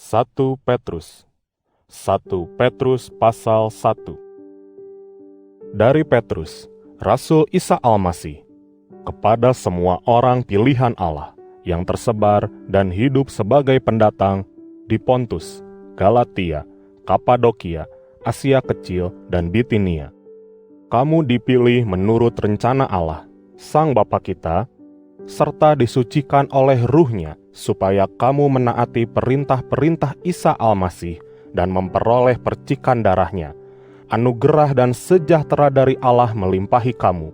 1 Petrus 1 Petrus pasal 1. Dari Petrus, Rasul Isa Almasih, kepada semua orang pilihan Allah yang tersebar dan hidup sebagai pendatang di Pontus, Galatia, Kapadokia, Asia Kecil, dan Bitinia. Kamu dipilih menurut rencana Allah, Sang Bapa kita, serta disucikan oleh Ruh-Nya, supaya kamu menaati perintah-perintah Isa Almasih dan memperoleh percikan darah-Nya. Anugerah dan sejahtera dari Allah melimpahi kamu.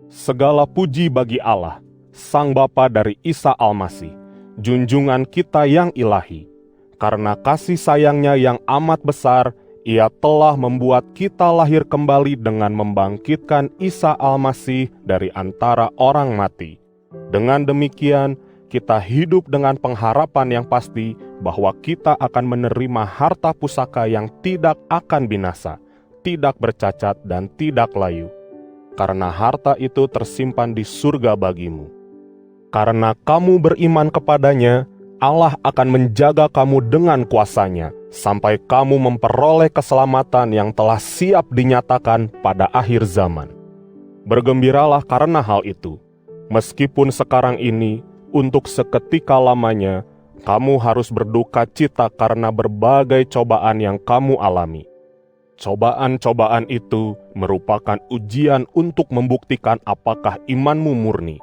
Segala puji bagi Allah, Sang Bapa dari Isa Almasih, junjungan kita yang ilahi. Karena kasih sayang-Nya yang amat besar, Ia telah membuat kita lahir kembali dengan membangkitkan Isa Almasih dari antara orang mati. Dengan demikian, kita hidup dengan pengharapan yang pasti bahwa kita akan menerima harta pusaka yang tidak akan binasa, tidak bercacat dan tidak layu. Karena harta itu tersimpan di surga bagimu. Karena kamu beriman kepadanya, Allah akan menjaga kamu dengan kuasa-Nya, sampai kamu memperoleh keselamatan yang telah siap dinyatakan pada akhir zaman. Bergembiralah karena hal itu. Meskipun sekarang ini, untuk seketika lamanya, kamu harus berduka cita karena berbagai cobaan yang kamu alami. Cobaan-cobaan itu merupakan ujian untuk membuktikan apakah imanmu murni.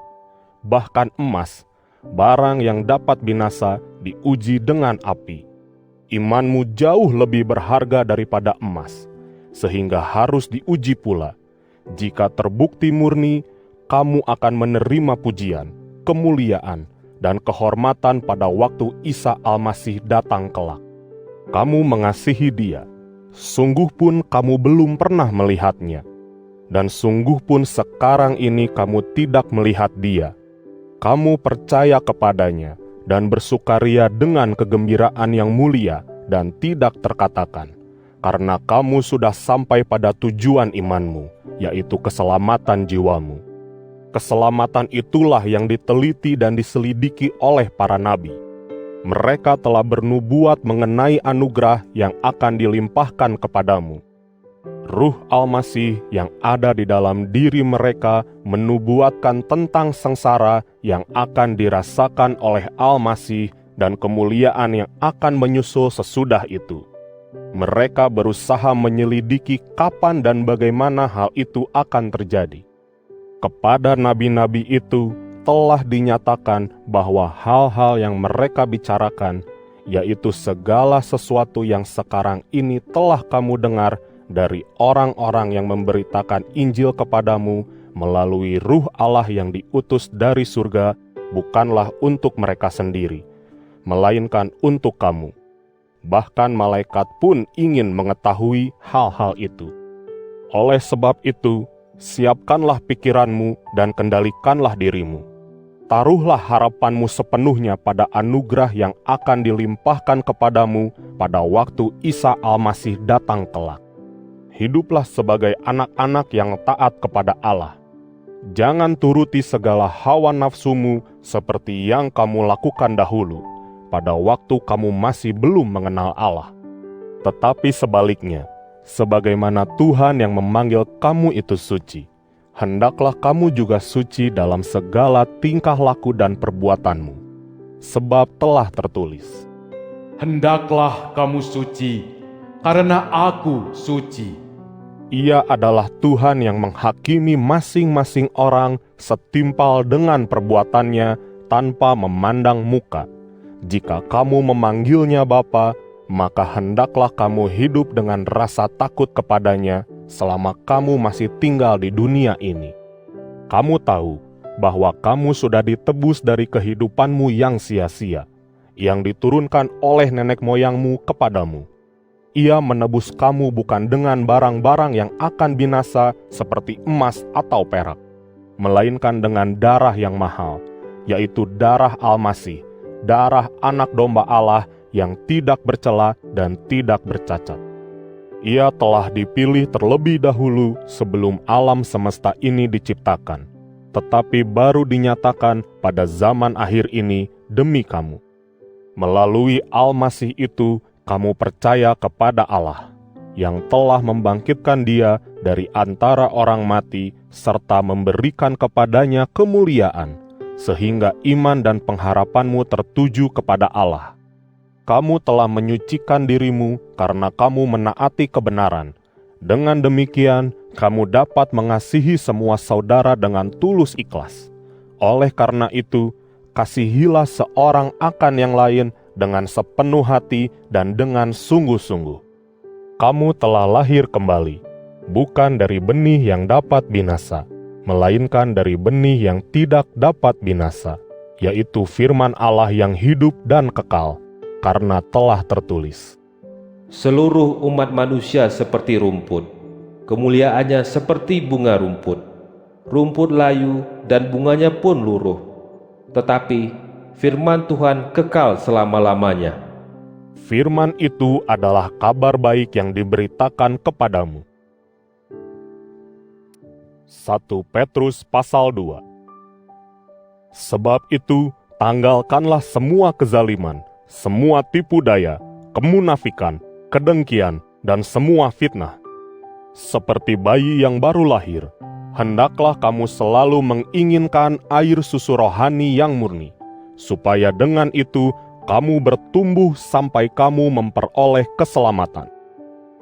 Bahkan emas, barang yang dapat binasa, diuji dengan api. Imanmu jauh lebih berharga daripada emas, sehingga harus diuji pula. Jika terbukti murni, kamu akan menerima pujian, kemuliaan, dan kehormatan pada waktu Isa Almasih datang kelak. Kamu mengasihi Dia, sungguh pun kamu belum pernah melihat-Nya, dan sungguh pun sekarang ini kamu tidak melihat Dia. Kamu percaya kepadanya dan bersukaria dengan kegembiraan yang mulia dan tidak terkatakan, karena kamu sudah sampai pada tujuan imanmu, yaitu keselamatan jiwamu. Keselamatan itulah yang diteliti dan diselidiki oleh para nabi. Mereka telah bernubuat mengenai anugerah yang akan dilimpahkan kepadamu. Ruh Almasih yang ada di dalam diri mereka menubuatkan tentang sengsara yang akan dirasakan oleh Almasih dan kemuliaan yang akan menyusul sesudah itu. Mereka berusaha menyelidiki kapan dan bagaimana hal itu akan terjadi. Kepada nabi-nabi itu telah dinyatakan bahwa hal-hal yang mereka bicarakan, yaitu segala sesuatu yang sekarang ini telah kamu dengar dari orang-orang yang memberitakan Injil kepadamu melalui Ruh Allah yang diutus dari surga, bukanlah untuk mereka sendiri, melainkan untuk kamu. Bahkan malaikat pun ingin mengetahui hal-hal itu. Oleh sebab itu, siapkanlah pikiranmu dan kendalikanlah dirimu. Taruhlah harapanmu sepenuhnya pada anugerah yang akan dilimpahkan kepadamu pada waktu Isa Almasih datang kelak. Hiduplah sebagai anak-anak yang taat kepada Allah. Jangan turuti segala hawa nafsumu seperti yang kamu lakukan dahulu, pada waktu kamu masih belum mengenal Allah. Tetapi sebaliknya, sebagaimana Tuhan yang memanggil kamu itu suci, hendaklah kamu juga suci dalam segala tingkah laku dan perbuatanmu. Sebab telah tertulis, Hendaklah kamu suci, karena aku suci. Ia adalah Tuhan yang menghakimi masing-masing orang setimpal dengan perbuatannya tanpa memandang muka. Jika kamu memanggilnya Bapa, maka hendaklah kamu hidup dengan rasa takut kepadanya selama kamu masih tinggal di dunia ini. Kamu tahu bahwa kamu sudah ditebus dari kehidupanmu yang sia-sia, yang diturunkan oleh nenek moyangmu kepadamu. Ia menebus kamu bukan dengan barang-barang yang akan binasa seperti emas atau perak, melainkan dengan darah yang mahal, yaitu darah Almasih, darah Anak Domba Allah yang tidak bercela dan tidak bercacat. Ia telah dipilih terlebih dahulu sebelum alam semesta ini diciptakan, tetapi baru dinyatakan pada zaman akhir ini demi kamu. Melalui Al-Masih itu, kamu percaya kepada Allah, yang telah membangkitkan Dia dari antara orang mati, serta memberikan kepadanya kemuliaan, sehingga iman dan pengharapanmu tertuju kepada Allah. Kamu telah menyucikan dirimu karena kamu menaati kebenaran. Dengan demikian, kamu dapat mengasihi semua saudara dengan tulus ikhlas. Oleh karena itu, kasihilah seorang akan yang lain dengan sepenuh hati dan dengan sungguh-sungguh. Kamu telah lahir kembali, bukan dari benih yang dapat binasa, melainkan dari benih yang tidak dapat binasa, yaitu firman Allah yang hidup dan kekal, karena telah tertulis, Seluruh umat manusia seperti rumput, kemuliaannya seperti bunga rumput. Rumput layu dan bunganya pun luruh, tetapi firman Tuhan kekal selama-lamanya. firman itu adalah kabar baik yang diberitakan kepadamu. 1 Petrus pasal 2. Sebab itu, tanggalkanlah semua kezaliman, semua tipu daya, kemunafikan, kedengkian, dan semua fitnah. Seperti bayi yang baru lahir, hendaklah kamu selalu menginginkan air susu rohani yang murni, supaya dengan itu kamu bertumbuh sampai kamu memperoleh keselamatan.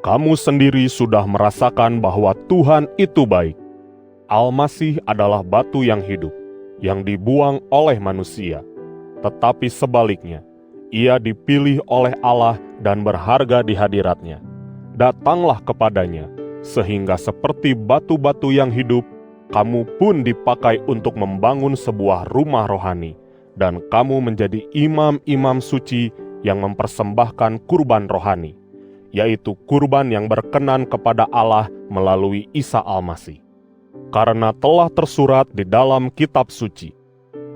Kamu sendiri sudah merasakan bahwa Tuhan itu baik. Al-Masih adalah batu yang hidup, yang dibuang oleh manusia. Tetapi sebaliknya, Ia dipilih oleh Allah dan berharga di hadirat-Nya. Datanglah kepadanya, sehingga seperti batu-batu yang hidup, kamu pun dipakai untuk membangun sebuah rumah rohani, dan kamu menjadi imam-imam suci yang mempersembahkan kurban rohani, yaitu kurban yang berkenan kepada Allah melalui Isa Al-Masih. Karena telah tersurat di dalam kitab suci,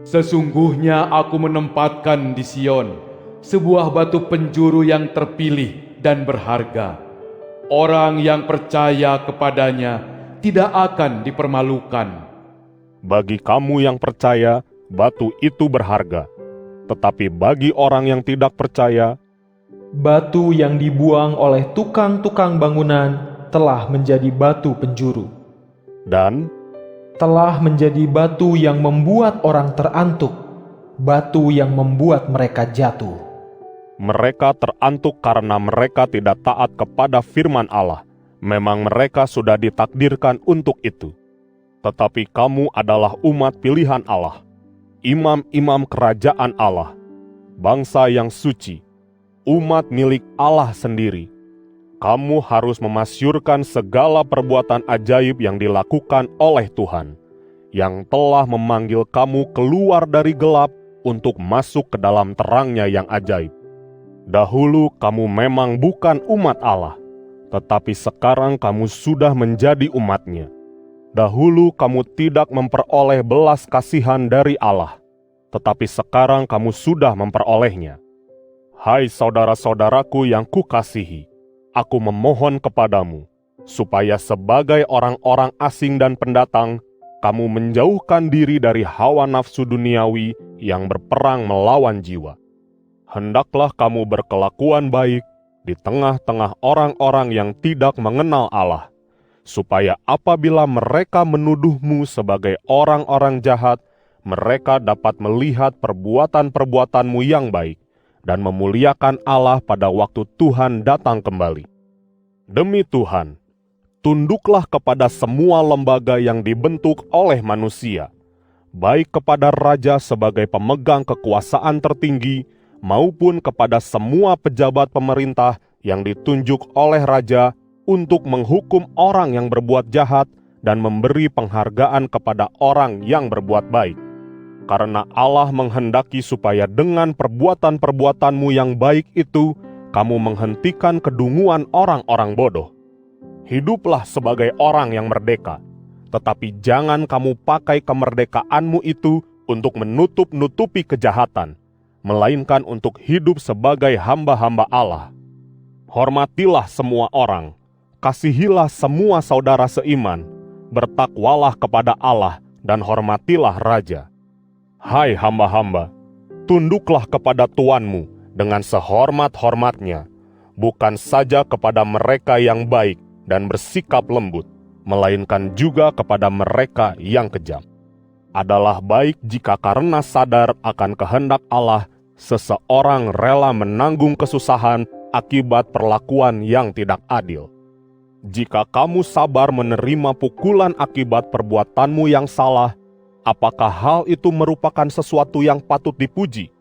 Sesungguhnya aku menempatkan di Sion sebuah batu penjuru yang terpilih dan berharga. Orang yang percaya kepadanya tidak akan dipermalukan. bagi kamu yang percaya, batu itu berharga. Tetapi bagi orang yang tidak percaya, Batu yang dibuang oleh tukang-tukang bangunan telah menjadi batu penjuru, dan telah menjadi batu yang membuat orang terantuk, batu yang membuat mereka jatuh. mereka terantuk karena mereka tidak taat kepada firman Allah. Memang mereka sudah ditakdirkan untuk itu. Tetapi kamu adalah umat pilihan Allah, imam-imam kerajaan Allah, bangsa yang suci, umat milik Allah sendiri. Kamu harus memasyurkan segala perbuatan ajaib yang dilakukan oleh Tuhan, yang telah memanggil kamu keluar dari gelap untuk masuk ke dalam terang-Nya yang ajaib. Dahulu kamu memang bukan umat Allah, tetapi sekarang kamu sudah menjadi umat-Nya. Dahulu kamu tidak memperoleh belas kasihan dari Allah, tetapi sekarang kamu sudah memperolehnya. Hai saudara-saudaraku yang kukasihi, aku memohon kepadamu, supaya sebagai orang-orang asing dan pendatang, kamu menjauhkan diri dari hawa nafsu duniawi yang berperang melawan jiwa. Hendaklah kamu berkelakuan baik di tengah-tengah orang-orang yang tidak mengenal Allah, supaya apabila mereka menuduhmu sebagai orang-orang jahat, mereka dapat melihat perbuatan-perbuatanmu yang baik dan memuliakan Allah pada waktu Tuhan datang kembali. Demi Tuhan, tunduklah kepada semua lembaga yang dibentuk oleh manusia, baik kepada raja sebagai pemegang kekuasaan tertinggi, maupun kepada semua pejabat pemerintah yang ditunjuk oleh raja untuk menghukum orang yang berbuat jahat dan memberi penghargaan kepada orang yang berbuat baik. Karena Allah menghendaki supaya dengan perbuatan-perbuatanmu yang baik itu, kamu menghentikan kedunguan orang-orang bodoh. Hiduplah sebagai orang yang merdeka, tetapi jangan kamu pakai kemerdekaanmu itu untuk menutup-nutupi kejahatan, melainkan untuk hidup sebagai hamba-hamba Allah. Hormatilah semua orang, kasihilah semua saudara seiman, bertakwalah kepada Allah, dan hormatilah raja. Hai hamba-hamba, tunduklah kepada tuanmu dengan sehormat-hormatnya, bukan saja kepada mereka yang baik dan bersikap lembut, melainkan juga kepada mereka yang kejam. Adalah baik jika karena sadar akan kehendak Allah, seseorang rela menanggung kesusahan akibat perlakuan yang tidak adil. Jika kamu sabar menerima pukulan akibat perbuatanmu yang salah, apakah hal itu merupakan sesuatu yang patut dipuji?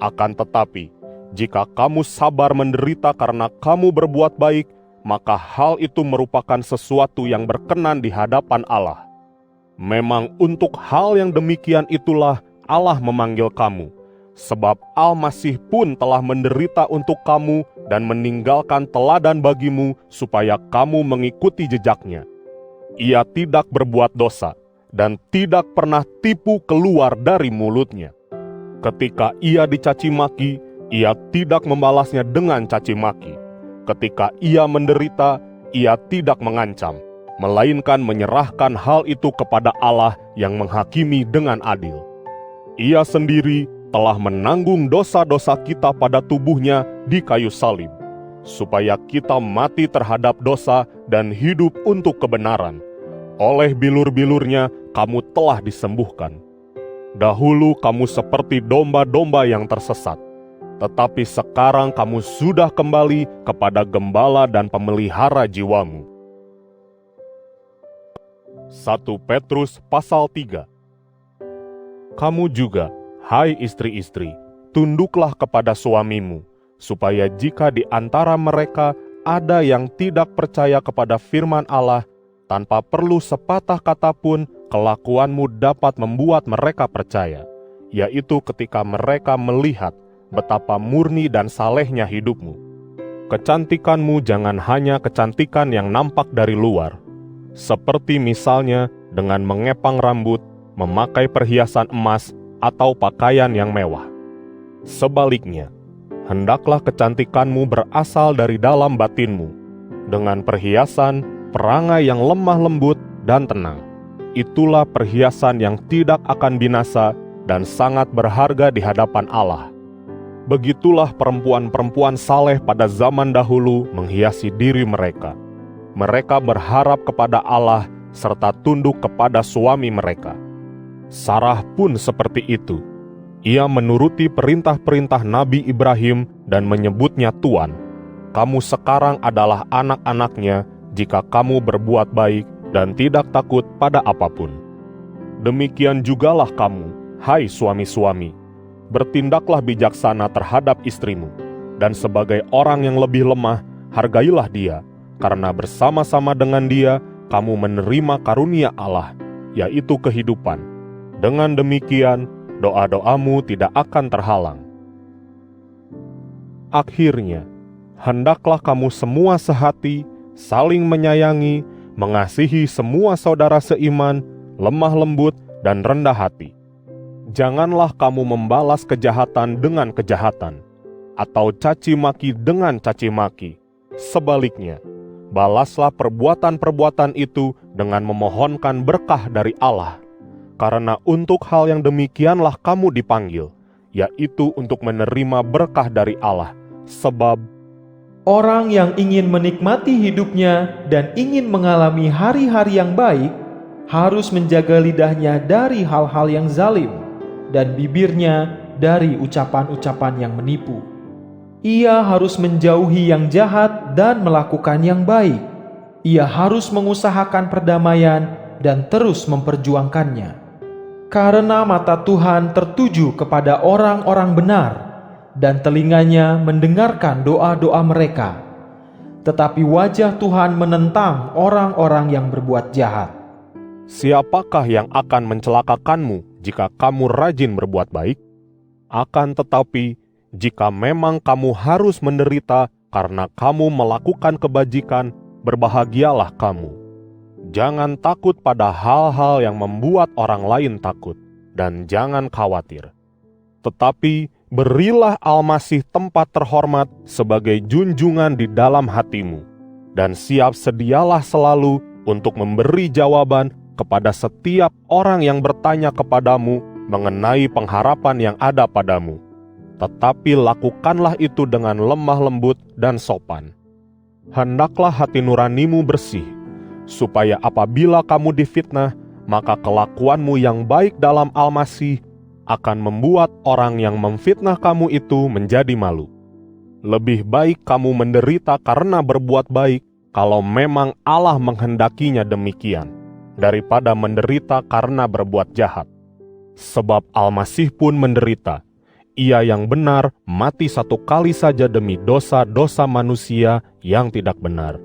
Akan tetapi, jika kamu sabar menderita karena kamu berbuat baik, maka hal itu merupakan sesuatu yang berkenan di hadapan Allah. Memang untuk hal yang demikian itulah Allah memanggil kamu, sebab Al-Masih pun telah menderita untuk kamu dan meninggalkan teladan bagimu supaya kamu mengikuti jejaknya. Ia tidak berbuat dosa dan tidak pernah tipu keluar dari mulutnya. Ketika ia dicaci maki, ia tidak membalasnya dengan caci maki. Ketika ia menderita, ia tidak mengancam, melainkan menyerahkan hal itu kepada Allah yang menghakimi dengan adil. Ia sendiri telah menanggung dosa-dosa kita pada tubuhnya di kayu salib, supaya kita mati terhadap dosa dan hidup untuk kebenaran. Oleh bilur-bilurnya kamu telah disembuhkan. Dahulu kamu seperti domba-domba yang tersesat, tetapi sekarang kamu sudah kembali kepada gembala dan pemelihara jiwamu. 1 Petrus pasal 3. Kamu juga, hai istri-istri, tunduklah kepada suamimu, supaya jika di antara mereka ada yang tidak percaya kepada firman Allah, tanpa perlu sepatah kata pun kelakuanmu dapat membuat mereka percaya, yaitu ketika mereka melihat betapa murni dan salehnya hidupmu. Kecantikanmu jangan hanya kecantikan yang nampak dari luar, seperti misalnya dengan mengepang rambut, memakai perhiasan emas, atau pakaian yang mewah. Sebaliknya, hendaklah kecantikanmu berasal dari dalam batinmu, dengan perhiasan, perangai yang lemah lembut dan tenang. Itulah perhiasan yang tidak akan binasa dan sangat berharga di hadapan Allah. Begitulah perempuan-perempuan saleh pada zaman dahulu menghiasi diri mereka. Mereka berharap kepada Allah serta tunduk kepada suami mereka. Sarah pun seperti itu. Ia menuruti perintah-perintah Nabi Ibrahim dan menyebutnya Tuan. Kamu sekarang adalah anak-anaknya jika kamu berbuat baik dan tidak takut pada apapun. Demikian jugalah kamu, hai suami-suami, bertindaklah bijaksana terhadap istrimu, dan sebagai orang yang lebih lemah, hargailah dia, karena bersama-sama dengan dia, kamu menerima karunia Allah, yaitu kehidupan. Dengan demikian, doa-doamu tidak akan terhalang. Akhirnya, hendaklah kamu semua sehati, saling menyayangi, mengasihi semua saudara seiman, lemah lembut, dan rendah hati. Janganlah kamu membalas kejahatan dengan kejahatan, atau caci maki dengan caci maki. Sebaliknya, balaslah perbuatan-perbuatan itu dengan memohonkan berkah dari Allah. Karena untuk hal yang demikianlah kamu dipanggil, yaitu untuk menerima berkah dari Allah. Sebab orang yang ingin menikmati hidupnya dan ingin mengalami hari-hari yang baik, harus menjaga lidahnya dari hal-hal yang zalim, dan bibirnya dari ucapan-ucapan yang menipu. Ia harus menjauhi yang jahat dan melakukan yang baik. Ia harus mengusahakan perdamaian dan terus memperjuangkannya. Karena mata Tuhan tertuju kepada orang-orang benar, dan telinganya mendengarkan doa-doa mereka. Tetapi wajah Tuhan menentang orang-orang yang berbuat jahat. siapakah yang akan mencelakakanmu jika kamu rajin berbuat baik? Akan tetapi, jika memang kamu harus menderita karena kamu melakukan kebajikan, berbahagialah kamu. Jangan takut pada hal-hal yang membuat orang lain takut, dan jangan khawatir. Tetapi berilah Al-Masih tempat terhormat sebagai junjungan di dalam hatimu, dan siap sedialah selalu untuk memberi jawaban kepada setiap orang yang bertanya kepadamu mengenai pengharapan yang ada padamu. tetapi lakukanlah itu dengan lemah lembut dan sopan. Hendaklah hati nuranimu bersih, supaya apabila kamu difitnah, maka kelakuanmu yang baik dalam Al-Masih akan membuat orang yang memfitnah kamu itu menjadi malu. Lebih baik kamu menderita karena berbuat baik, kalau memang Allah menghendakinya demikian, daripada menderita karena berbuat jahat. Sebab Al-Masih pun menderita. Ia yang benar mati satu kali saja demi dosa-dosa manusia yang tidak benar.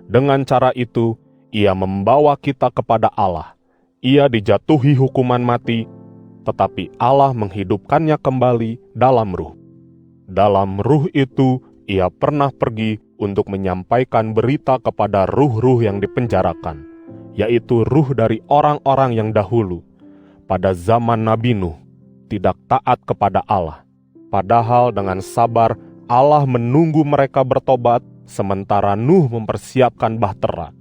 Dengan cara itu, ia membawa kita kepada Allah. Ia dijatuhi hukuman mati, tetapi Allah menghidupkannya kembali dalam ruh. Dalam ruh itu, ia pernah pergi untuk menyampaikan berita kepada ruh-ruh yang dipenjarakan, yaitu ruh dari orang-orang yang dahulu, pada zaman Nabi Nuh, tidak taat kepada Allah. Padahal dengan sabar Allah menunggu mereka bertobat, sementara Nuh mempersiapkan bahtera.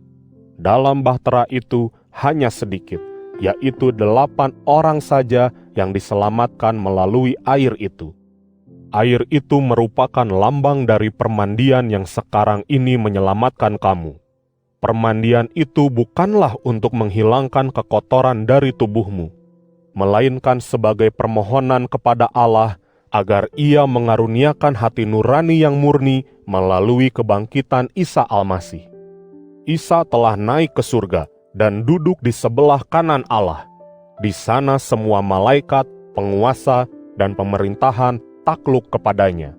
Dalam bahtera itu hanya sedikit, yaitu 8 orang saja yang diselamatkan melalui air itu. Air itu merupakan lambang dari permandian yang sekarang ini menyelamatkan kamu. Permandian itu bukanlah untuk menghilangkan kekotoran dari tubuhmu, melainkan sebagai permohonan kepada Allah agar Ia mengaruniakan hati nurani yang murni melalui kebangkitan Isa Al-Masih. Isa telah naik ke surga dan duduk di sebelah kanan Allah. Di sana semua malaikat, penguasa, dan pemerintahan takluk kepadanya.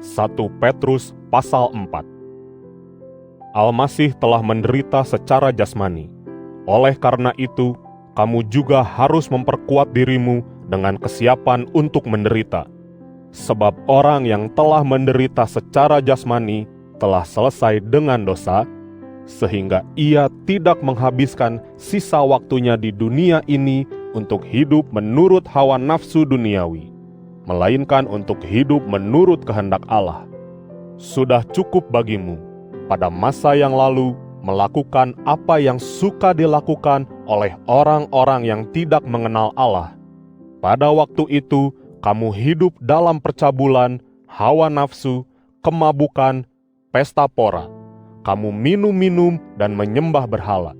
1 Petrus pasal 4. Al-Masih telah menderita secara jasmani. Oleh karena itu, kamu juga harus memperkuat dirimu dengan kesiapan untuk menderita. Sebab orang yang telah menderita secara jasmani telah selesai dengan dosa, sehingga ia tidak menghabiskan sisa waktunya di dunia ini untuk hidup menurut hawa nafsu duniawi, melainkan untuk hidup menurut kehendak Allah. Sudah cukup bagimu pada masa yang lalu melakukan apa yang suka dilakukan oleh orang-orang yang tidak mengenal Allah. Pada waktu itu, kamu hidup dalam percabulan, hawa nafsu, kemabukan, pesta pora. Kamu minum-minum dan menyembah berhala.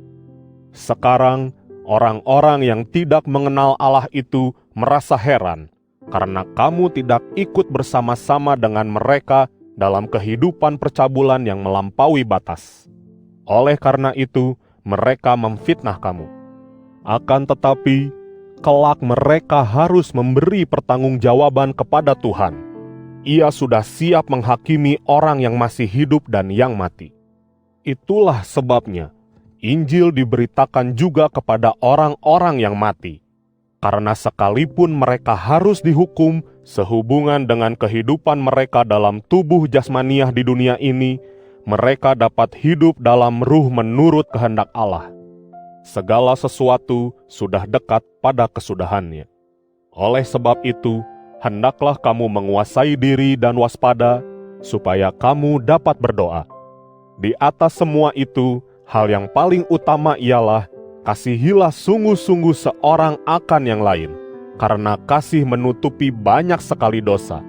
Sekarang, orang-orang yang tidak mengenal Allah itu merasa heran, karena kamu tidak ikut bersama-sama dengan mereka dalam kehidupan percabulan yang melampaui batas. Oleh karena itu, mereka memfitnah kamu. Akan tetapi, kelak mereka harus memberi pertanggungjawaban kepada Tuhan. Ia sudah siap menghakimi orang yang masih hidup dan yang mati. Itulah sebabnya Injil diberitakan juga kepada orang-orang yang mati, karena sekalipun mereka harus dihukum sehubungan dengan kehidupan mereka dalam tubuh jasmaniah di dunia ini, mereka dapat hidup dalam ruh menurut kehendak Allah. Segala sesuatu sudah dekat pada kesudahannya. Oleh sebab itu, hendaklah kamu menguasai diri dan waspada, supaya kamu dapat berdoa. Di atas semua itu, hal yang paling utama ialah kasihilah sungguh-sungguh seorang akan yang lain, karena kasih menutupi banyak sekali dosa.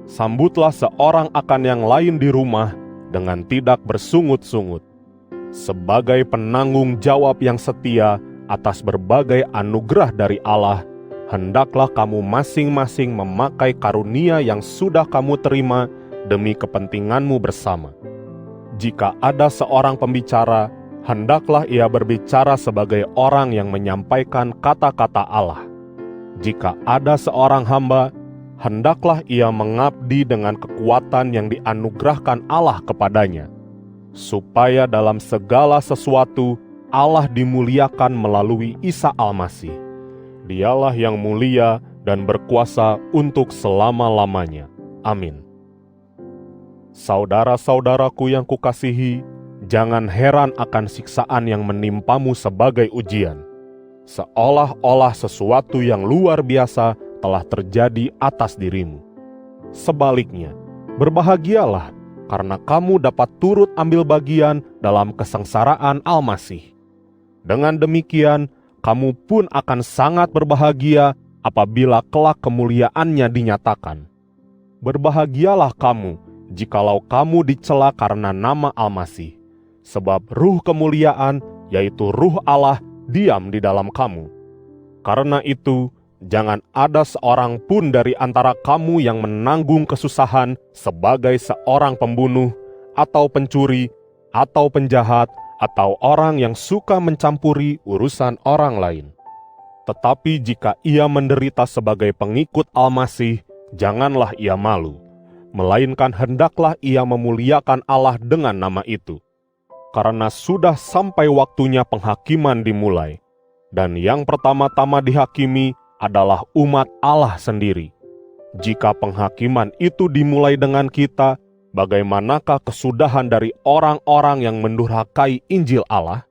Sambutlah seorang akan yang lain di rumah dengan tidak bersungut-sungut, sebagai penanggung jawab yang setia atas berbagai anugerah dari Allah. Hendaklah kamu masing-masing memakai karunia yang sudah kamu terima demi kepentinganmu bersama. Jika ada seorang pembicara, hendaklah ia berbicara sebagai orang yang menyampaikan kata-kata Allah. Jika ada seorang hamba, hendaklah ia mengabdi dengan kekuatan yang dianugerahkan Allah kepadanya, supaya dalam segala sesuatu Allah dimuliakan melalui Isa Al-Masih. Dialah yang mulia dan berkuasa untuk selama-lamanya. Amin. Saudara-saudaraku yang kukasihi, jangan heran akan siksaan yang menimpamu sebagai ujian, seolah-olah sesuatu yang luar biasa telah terjadi atas dirimu. Sebaliknya, berbahagialah karena kamu dapat turut ambil bagian dalam kesengsaraan Al-Masih. Dengan demikian, kamu pun akan sangat berbahagia apabila kelak kemuliaannya dinyatakan. Berbahagialah kamu jikalau kamu dicela karena nama Al-Masih, sebab ruh kemuliaan, yaitu ruh Allah, diam di dalam kamu. Karena itu, jangan ada seorang pun dari antara kamu yang menanggung kesusahan sebagai seorang pembunuh, atau pencuri, atau penjahat, atau orang yang suka mencampuri urusan orang lain. Tetapi jika ia menderita sebagai pengikut Al-Masih, janganlah ia malu, melainkan hendaklah ia memuliakan Allah dengan nama itu. Karena sudah sampai waktunya penghakiman dimulai, dan yang pertama-tama dihakimi adalah umat Allah sendiri. Jika penghakiman itu dimulai dengan kita, bagaimanakah kesudahan dari orang-orang yang mendurhakai Injil Allah?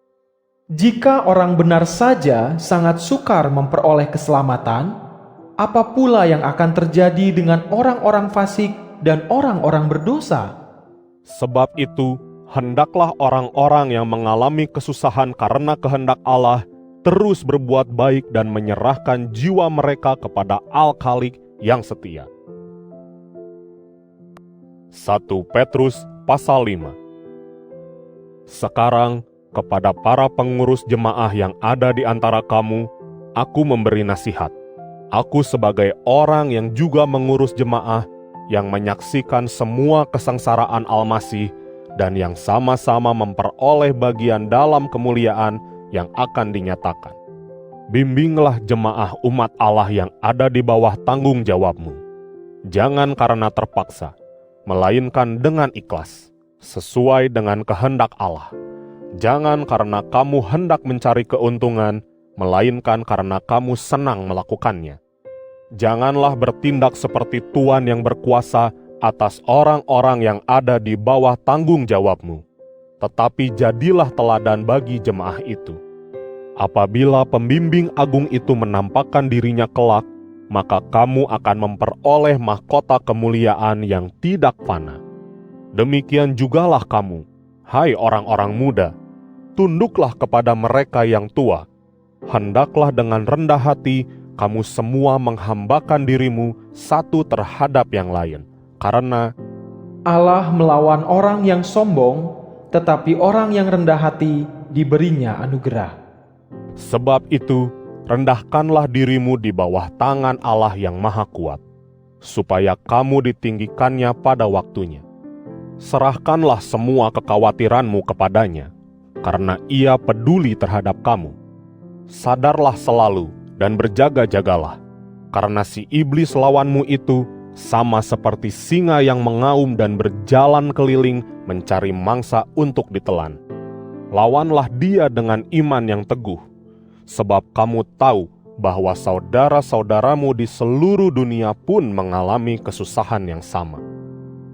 Jika orang benar saja sangat sukar memperoleh keselamatan, apa pula yang akan terjadi dengan orang-orang fasik dan orang-orang berdosa? Sebab itu, hendaklah orang-orang yang mengalami kesusahan karena kehendak Allah terus berbuat baik dan menyerahkan jiwa mereka kepada Al-Khalik yang setia. 1 Petrus pasal 5. Sekarang, kepada para pengurus jemaah yang ada di antara kamu, aku memberi nasihat. Aku sebagai orang yang juga mengurus jemaah, yang menyaksikan semua kesengsaraan Al-Masih, dan yang sama-sama memperoleh bagian dalam kemuliaan yang akan dinyatakan. Bimbinglah jemaah umat Allah yang ada di bawah tanggung jawabmu. Jangan karena terpaksa, melainkan dengan ikhlas, sesuai dengan kehendak Allah. Jangan karena kamu hendak mencari keuntungan, melainkan karena kamu senang melakukannya. Janganlah bertindak seperti tuan yang berkuasa atas orang-orang yang ada di bawah tanggung jawabmu, tetapi jadilah teladan bagi jemaah itu. Apabila pembimbing agung itu menampakkan dirinya kelak, maka kamu akan memperoleh mahkota kemuliaan yang tidak fana. Demikian jugalah kamu, hai orang-orang muda, tunduklah kepada mereka yang tua. Hendaklah dengan rendah hati kamu semua menghambakan dirimu satu terhadap yang lain, karena Allah melawan orang yang sombong, tetapi orang yang rendah hati diberinya anugerah. sebab itu rendahkanlah dirimu di bawah tangan Allah yang Maha Kuat, supaya kamu ditinggikannya pada waktunya. Serahkanlah semua kekhawatiranmu kepadanya, karena Ia peduli terhadap kamu. Sadarlah selalu dan berjaga-jagalah, karena si iblis lawanmu itu sama seperti singa yang mengaum dan berjalan keliling mencari mangsa untuk ditelan. Lawanlah dia dengan iman yang teguh, sebab kamu tahu bahwa saudara-saudaramu di seluruh dunia pun mengalami kesusahan yang sama.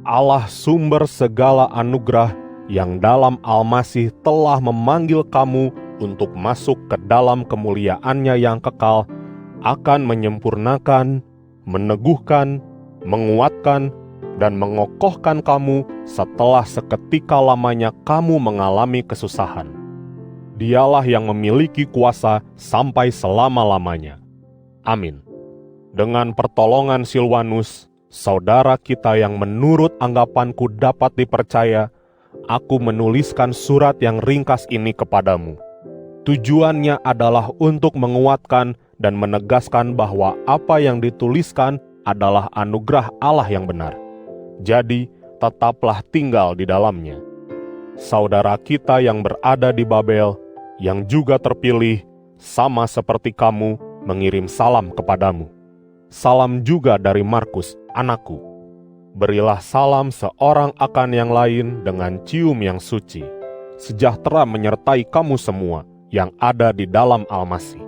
Allah sumber segala anugerah yang dalam Al-Masih telah memanggil kamu untuk masuk ke dalam kemuliaannya yang kekal, akan menyempurnakan, meneguhkan, menguatkan, dan mengokohkan kamu setelah seketika lamanya kamu mengalami kesusahan. Dialah yang memiliki kuasa sampai selama-lamanya. Amin. Dengan pertolongan Silwanus, saudara kita yang menurut anggapanku dapat dipercaya, aku menuliskan surat yang ringkas ini kepadamu. Tujuannya adalah untuk menguatkan dan menegaskan bahwa apa yang dituliskan adalah anugerah Allah yang benar. Jadi, tetaplah tinggal di dalamnya. Saudara kita yang berada di Babel, yang juga terpilih, sama seperti kamu, mengirim salam kepadamu. Salam juga dari Markus, anakku. Berilah salam seorang akan yang lain dengan cium yang suci. Sejahtera menyertai kamu semua yang ada di dalam Al-Masih.